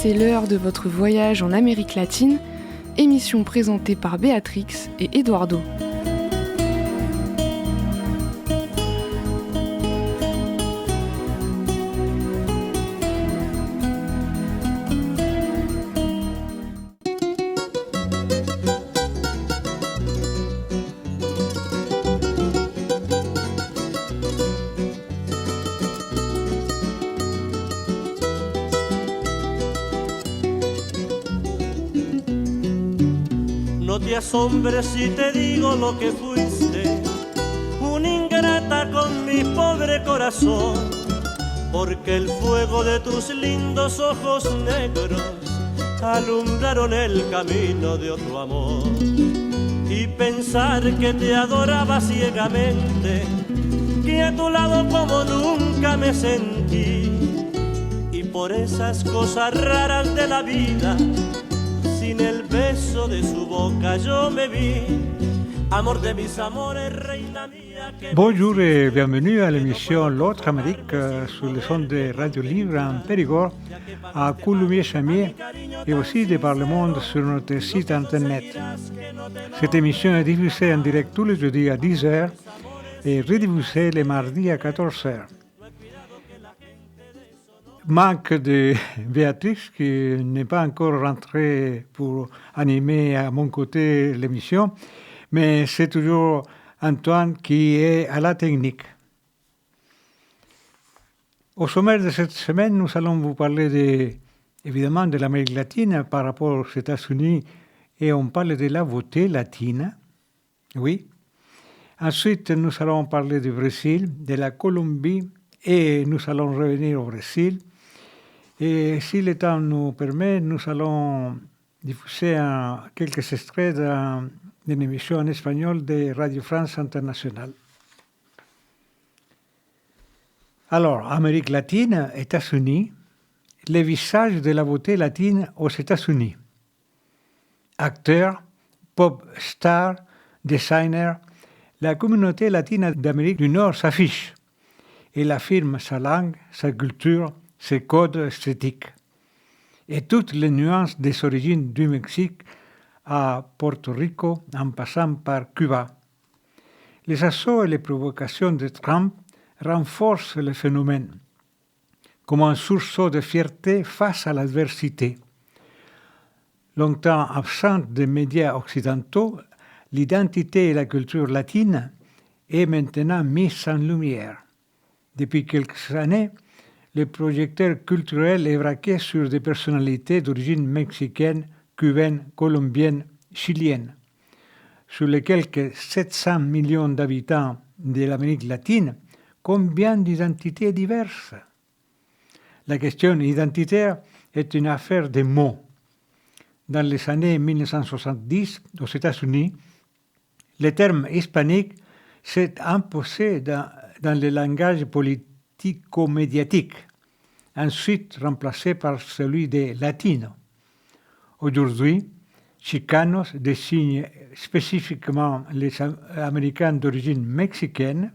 c'est l'heure de votre voyage en Amérique latine, émission présentée par Béatrix et Eduardo. No te asombres si te digo lo que fuiste, una ingrata con mi pobre corazón, porque el fuego de tus lindos ojos negros alumbraron el camino de otro amor. Y pensar que te adoraba ciegamente, que a tu lado como nunca me sentí, y por esas cosas raras de la vida, sin el beso de su boca yo me vi, amor de mis amores, reina mía. Bonjour et bienvenue à l'émission L'autre Amérique sur les ondes de Radio Libre en Périgord, à Coulommiers-Chamiers et aussi de par le monde sur notre site internet. Cette émission est diffusée en direct tous les jeudis à 10h et rediffusée les mardis à 14h. Manque de Béatrix qui n'est pas encore rentrée pour animer à mon côté l'émission, mais c'est toujours Antoine qui est à la technique. Au sommaire de cette semaine, nous allons vous parler évidemment de l'Amérique latine par rapport aux États-Unis et on parle de la beauté latine. Oui. Ensuite, nous allons parler du Brésil, de la Colombie et nous allons revenir au Brésil. Et si le temps nous permet, nous allons diffuser quelques extraits d'une émission en espagnol de Radio France Internationale. Alors, Amérique latine, États-Unis, les visages de la beauté latine aux États-Unis. Acteurs, pop stars, designers, la communauté latine d'Amérique du Nord s'affiche. Elle affirme sa langue, sa culture, ses codes esthétiques et toutes les nuances des origines du Mexique à Porto Rico en passant par Cuba. Les assauts et les provocations de Trump renforcent le phénomène comme un sursaut de fierté face à l'adversité. Longtemps absente des médias occidentaux, l'identité et la culture latine est maintenant mise en lumière. Depuis quelques années, le projecteur culturel est braqué sur des personnalités d'origine mexicaine, cubaine, colombienne, chilienne. Sur les quelques 700 millions d'habitants de l'Amérique latine, combien d'identités diverses? La question identitaire est une affaire de mots. Dans les années 1970, aux États-Unis, le terme hispanique s'est imposé dans le langage politico-médiatique, ensuite remplacé par celui de latino. Aujourd'hui, chicanos désigne spécifiquement les Américains d'origine mexicaine,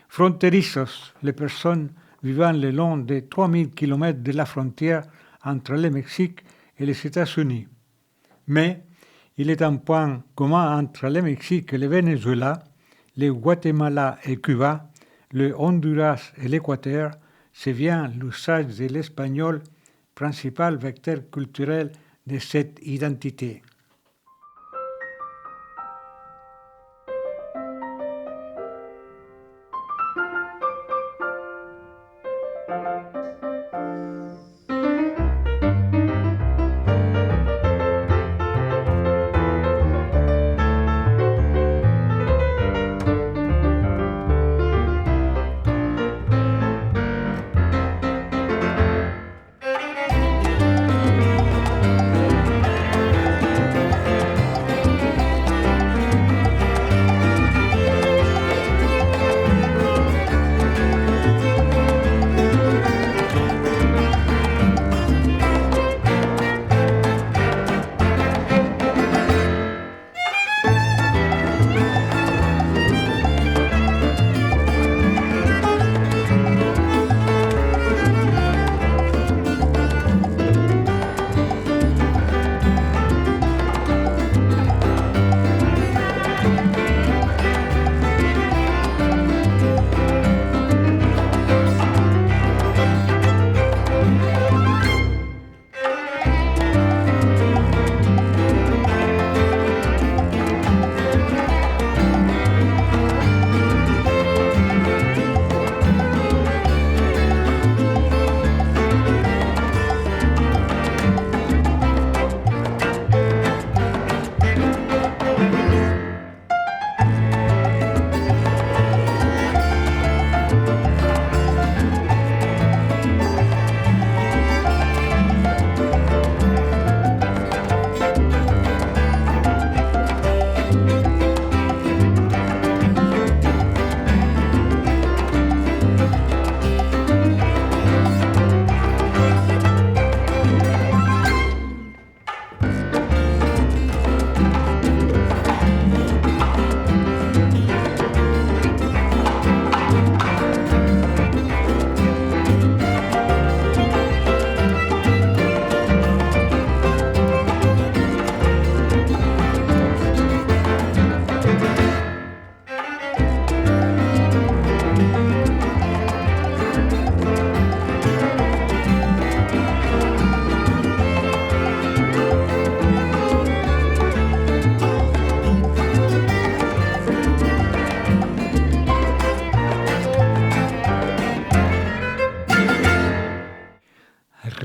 fronterizos, les personnes vivant le long des 3000 km de la frontière entre le Mexique et les États-Unis. Mais il est un point commun entre le Mexique et le Venezuela, le Guatemala et Cuba, le Honduras et l'Équateur, c'est bien l'usage de l'espagnol, principal vecteur culturel de cette identité.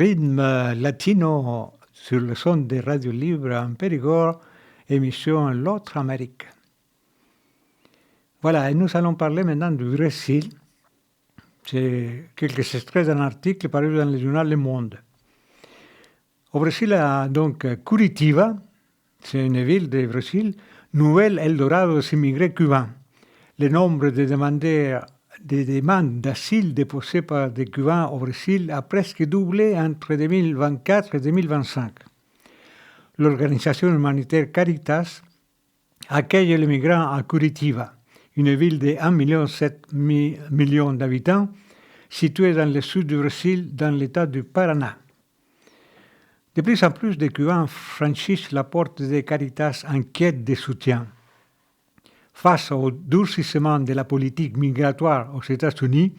rythme latino sur le son des radios libres en Périgord, émission L'autre Amérique. Voilà, et nous allons parler maintenant du Brésil. C'est quelques extraits d'un article paru dans le journal Le Monde. Au Brésil, donc, Curitiba, c'est une ville du Brésil, nouvelle Eldorado des immigrés cubains. Le nombre de demandes d'asile déposées par des Cubains au Brésil a presque doublé entre 2024 et 2025. L'organisation humanitaire Caritas accueille les migrants à Curitiba, une ville de 1,7 million d'habitants, située dans le sud du Brésil, dans l'état du Paraná. De plus en plus de Cubains franchissent la porte de Caritas en quête de soutien. Face au durcissement de la politique migratoire aux États-Unis,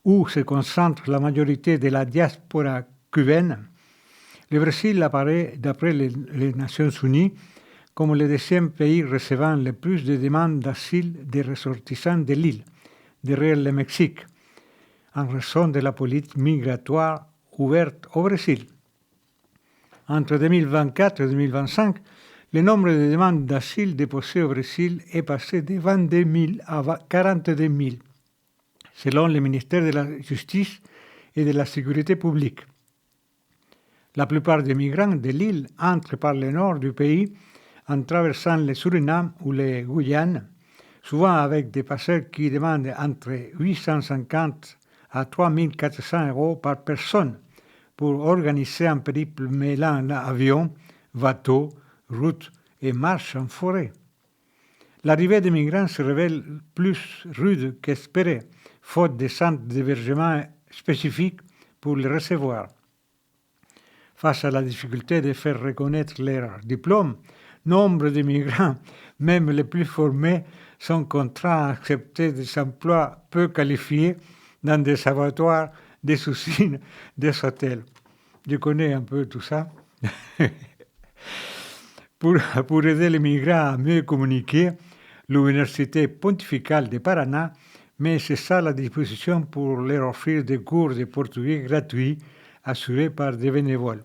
où se concentre la majorité de la diaspora cubaine, le Brésil apparaît, d'après les Nations Unies, comme le deuxième pays recevant le plus de demandes d'asile des ressortissants de l'île, derrière le Mexique, en raison de la politique migratoire ouverte au Brésil. Entre 2024 et 2025, le nombre de demandes d'asile déposées au Brésil est passé de 22 000 à 42 000, selon le ministère de la Justice et de la Sécurité publique. La plupart des migrants de l'île entrent par le nord du pays en traversant le Suriname ou les Guyanes, souvent avec des passeurs qui demandent entre 850 à 3 400 euros par personne pour organiser un périple mêlant avion, bateau, route et marche en forêt. L'arrivée des migrants se révèle plus rude qu'espéré, faute de centres d'hébergement spécifiques pour les recevoir. Face à la difficulté de faire reconnaître leur diplôme, nombre de migrants, même les plus formés, sont contraints à accepter des emplois peu qualifiés dans des abattoirs, des usines, des hôtels. Je connais un peu tout ça. Pour aider les migrants à mieux communiquer, l'Université pontificale de Paraná met ses salles à disposition pour leur offrir des cours de portugais gratuits assurés par des bénévoles.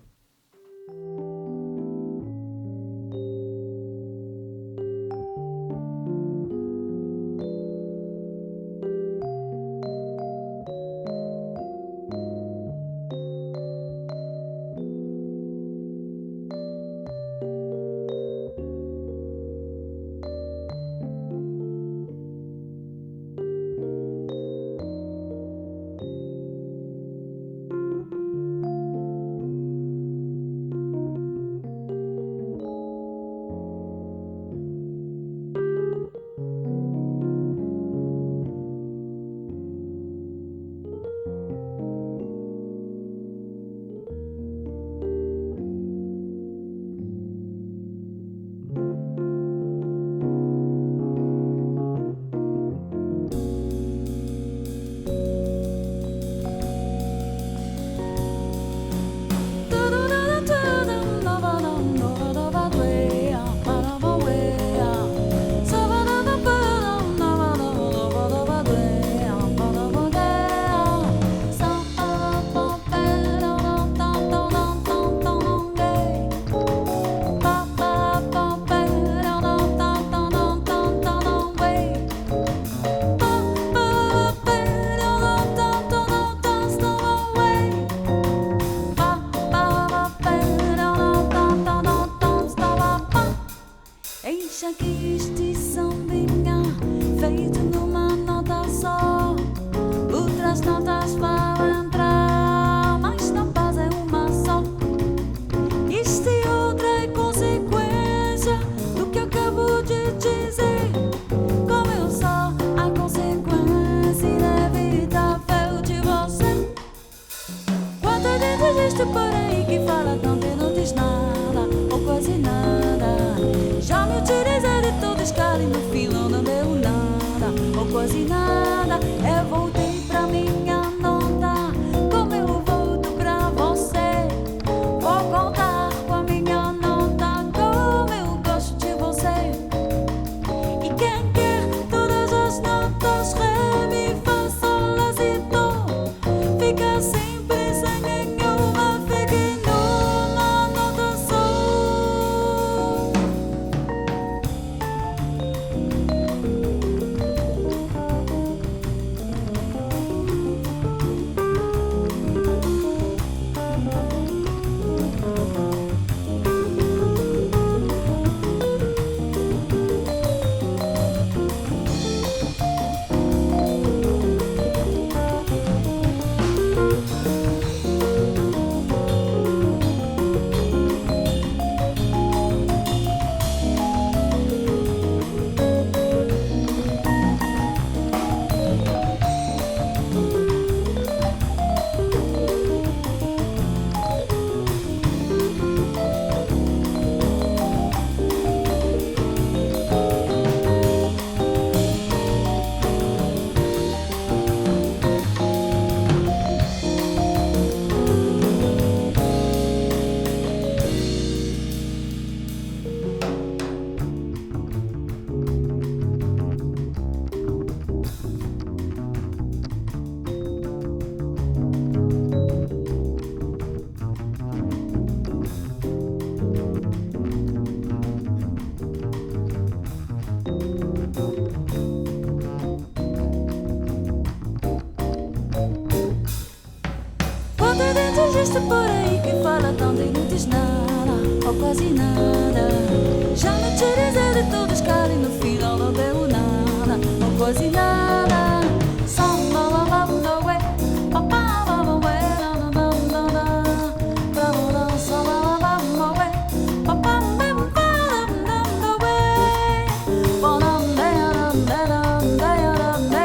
este por aí que fala tanto e não diz nada, ou quase nada. Já me te dizer de todos cara e no final não deu nada, ou quase nada. Samba la la la we, papa la la we, la la la la la. La la la samba la la la we, papa la la la la we. Bonam da da da da da da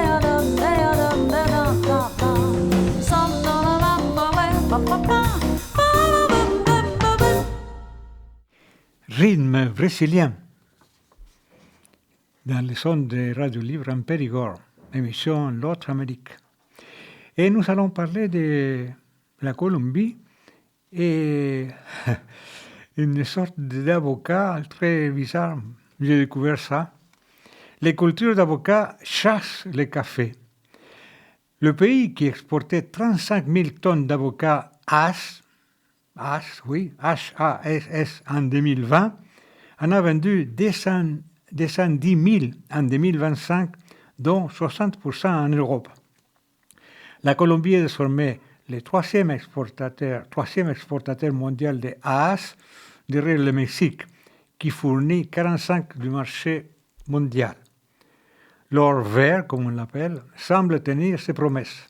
da da da. Samba la la la we, papa. Rythme brésilien dans les ondes de Radio Libre en Périgord, émission L'autre Amérique. Et nous allons parler de la Colombie et une sorte d'avocat très bizarre. J'ai découvert ça. Les cultures d'avocats chassent le café. Le pays qui exportait 35 000 tonnes d'avocats H-A-S-S en 2020, en a vendu 210 000 en 2025, dont 60% en Europe. La Colombie est désormais le troisième exportateur mondial de AAS, derrière le Mexique, qui fournit 45% du marché mondial. L'or vert, comme on l'appelle, semble tenir ses promesses.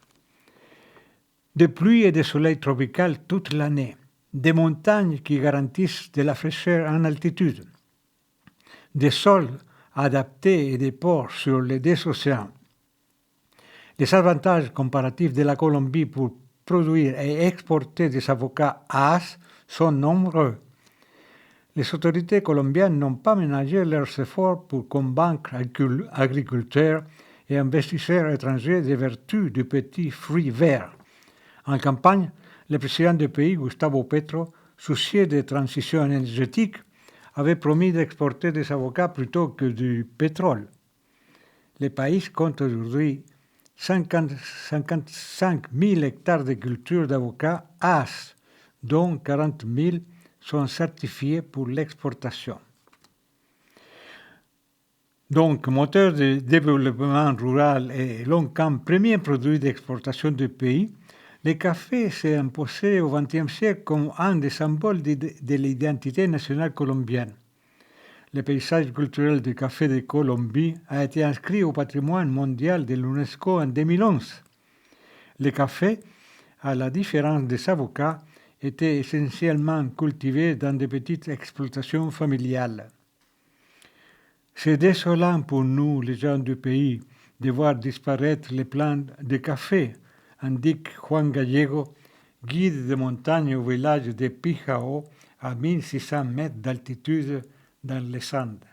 Des pluies et des soleils tropicaux toute l'année, des montagnes qui garantissent de la fraîcheur en altitude, des sols adaptés et des ports sur les deux océans. Les avantages comparatifs de la Colombie pour produire et exporter des avocats AAS sont nombreux. Les autorités colombiennes n'ont pas ménagé leurs efforts pour convaincre agriculteurs et investisseurs étrangers des vertus du petit fruit vert. En campagne, le président du pays, Gustavo Petro, soucieux de transition énergétique, avait promis d'exporter des avocats plutôt que du pétrole. Le pays compte aujourd'hui 55 000 hectares de culture d'avocats AAS, dont 40 000 sont certifiés pour l'exportation. Donc, moteur de développement rural et long-terme, premier produit d'exportation du pays, le café s'est imposé au XXe siècle comme un des symboles de l'identité nationale colombienne. Le paysage culturel du café de Colombie a été inscrit au patrimoine mondial de l'UNESCO en 2011. Le café, à la différence des avocats, était essentiellement cultivé dans de petites exploitations familiales. C'est désolant pour nous, les gens du pays, de voir disparaître les plants de café, indique Juan Gallego, guide de montagne au village de Pijao, à 1600 mètres d'altitude dans les Andes.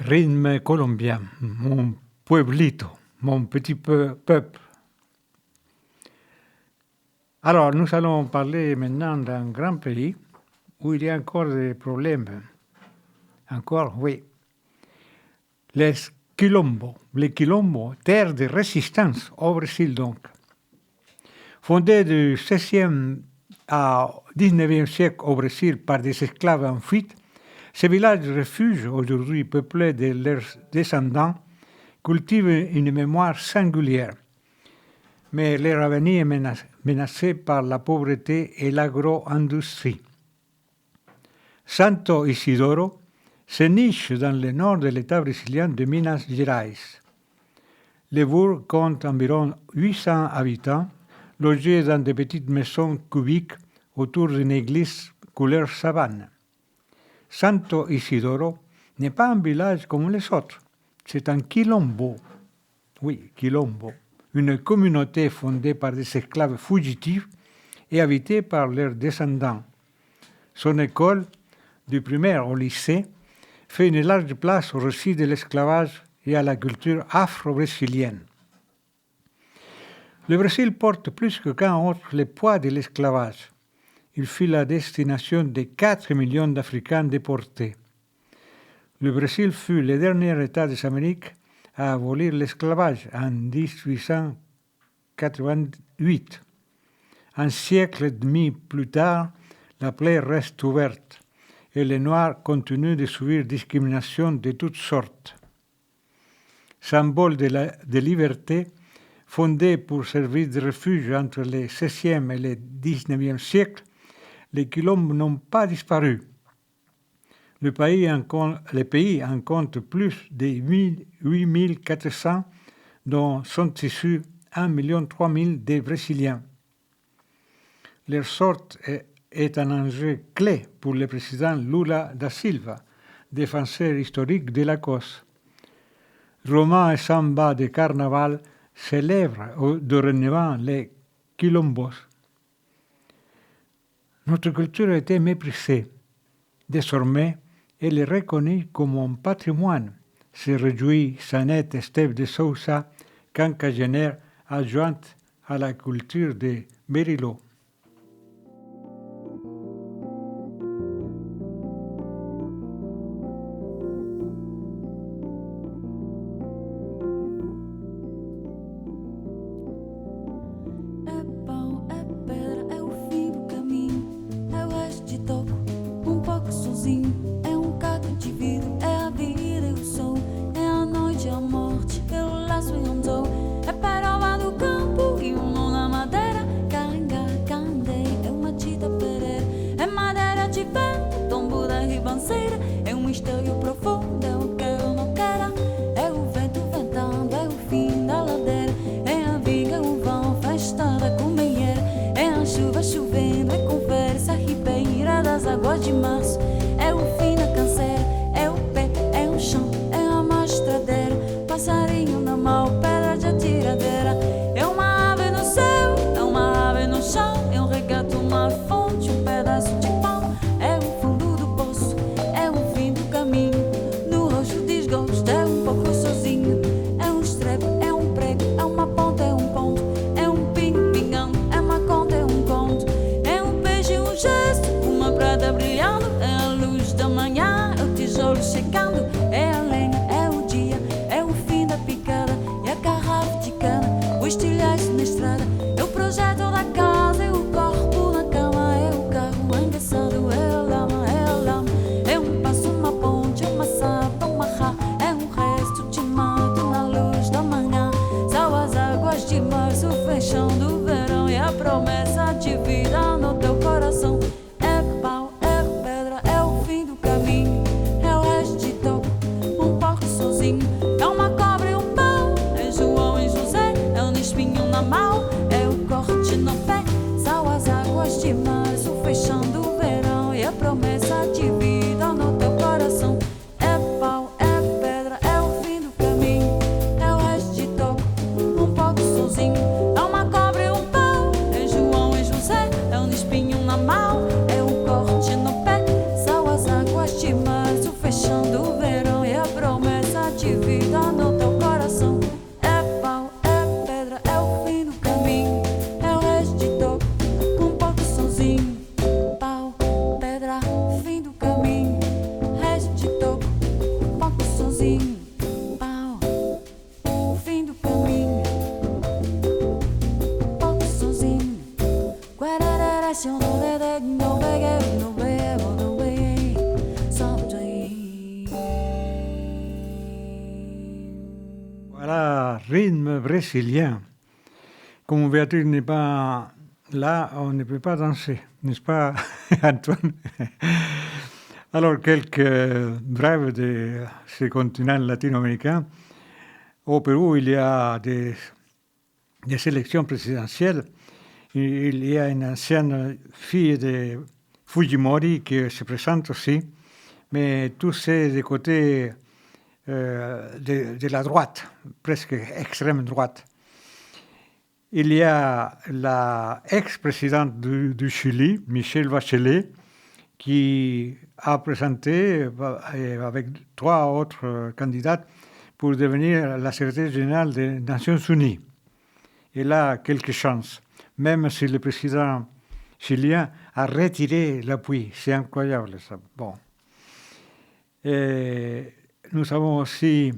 rythme colombien, mon pueblito, mon petit peuple. Alors, nous allons parler maintenant d'un grand pays où il y a encore des problèmes. Encore, oui. Les quilombos, terre de résistance au Brésil donc. Fondé du XVIe au XIXe siècle au Brésil par des esclaves en fuite, ce village refuge, aujourd'hui peuplé de leurs descendants, cultive une mémoire singulière. Mais leur avenir est menacé par la pauvreté et l'agro-industrie. Santo Isidoro se niche dans le nord de l'État brésilien de Minas Gerais. Le bourg compte environ 800 habitants, logés dans de petites maisons cubiques autour d'une église couleur savane. Santo Isidoro n'est pas un village comme les autres, c'est un quilombo. Oui, quilombo. Une communauté fondée par des esclaves fugitifs et habitée par leurs descendants. Son école, du primaire au lycée, fait une large place au récit de l'esclavage et à la culture afro-brésilienne. Le Brésil porte plus que qu'un autre le poids de l'esclavage. Il fut la destination de 4 millions d'Africains déportés. Le Brésil fut le dernier État des Amériques à abolir l'esclavage en 1888. Un siècle et demi plus tard, la plaie reste ouverte et les Noirs continuent de subir discrimination de toutes sortes. Symbole de liberté, fondé pour servir de refuge entre le XVIe et le XIXe siècle, les quilombes n'ont pas disparu. Le pays en compte plus de 8400, dont sont issus 1,3 million de Brésiliens. Leur sorte est un enjeu clé pour le président Lula da Silva, défenseur historique de la cause. Romans et samba de carnaval célèbrent dorénavant les quilombos. Notre culture a été méprisée. Désormais, elle est reconnue comme un patrimoine, se réjouit Sanette Esteve de Sousa, quinquagénaire adjointe à la culture de Berilo. Fonte, um pedaço de pau, é o fundo do poço, é o fim do caminho. rythme brésilien. Comme Béatrice n'est pas là, on ne peut pas danser, n'est-ce pas, Antoine? Alors, quelques brèves de ce continent latino-américain. Au Pérou, il y a des élections présidentielles. Il y a une ancienne fille de Fujimori qui se présente aussi, mais tout c'est des côtés de la droite, presque extrême droite. Il y a la ex-présidente du Chili, Michelle Bachelet, qui a présenté avec 3 autres candidats pour devenir la secrétaire générale des Nations Unies. Elle a quelques chances, même si le président chilien a retiré l'appui. C'est incroyable ça. Bon. Et nous avons aussi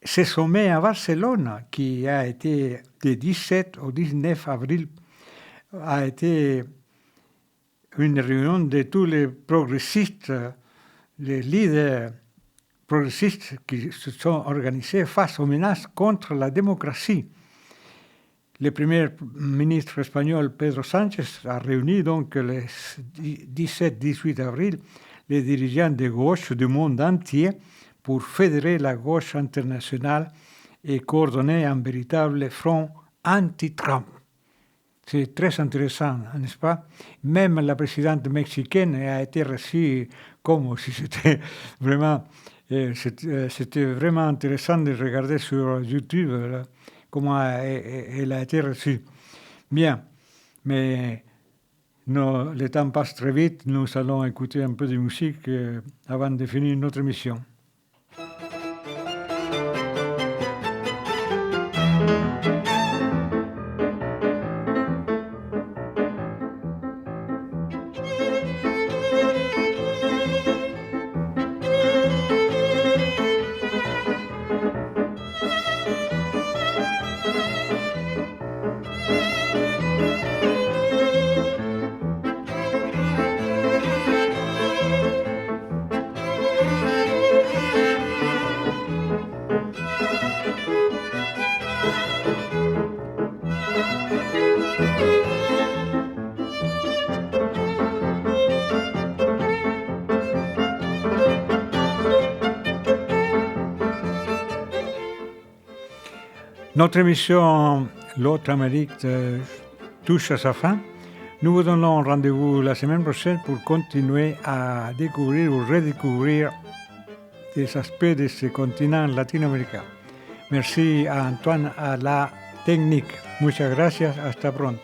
ce sommet à Barcelone qui a été du 17 au 19 avril, a été une réunion de tous les progressistes, les leaders progressistes qui se sont organisés face aux menaces contre la démocratie. Le premier ministre espagnol Pedro Sánchez a réuni donc le 17-18 avril les dirigeants de gauche du monde entier pour fédérer la gauche internationale et coordonner un véritable front anti-Trump. C'est très intéressant, n'est-ce pas? Même la présidente mexicaine a été reçue comme si c'était vraiment intéressant de regarder sur YouTube comment elle a été reçue. Bien, mais le temps passe très vite. Nous allons écouter un peu de musique avant de finir notre émission. Notre émission L'autre Amérique touche à sa fin. Nous vous donnons rendez-vous la semaine prochaine pour continuer à découvrir ou redécouvrir des aspects de ce continent latino-américain. Merci à Antoine à la technique. Muchas gracias. Hasta pronto.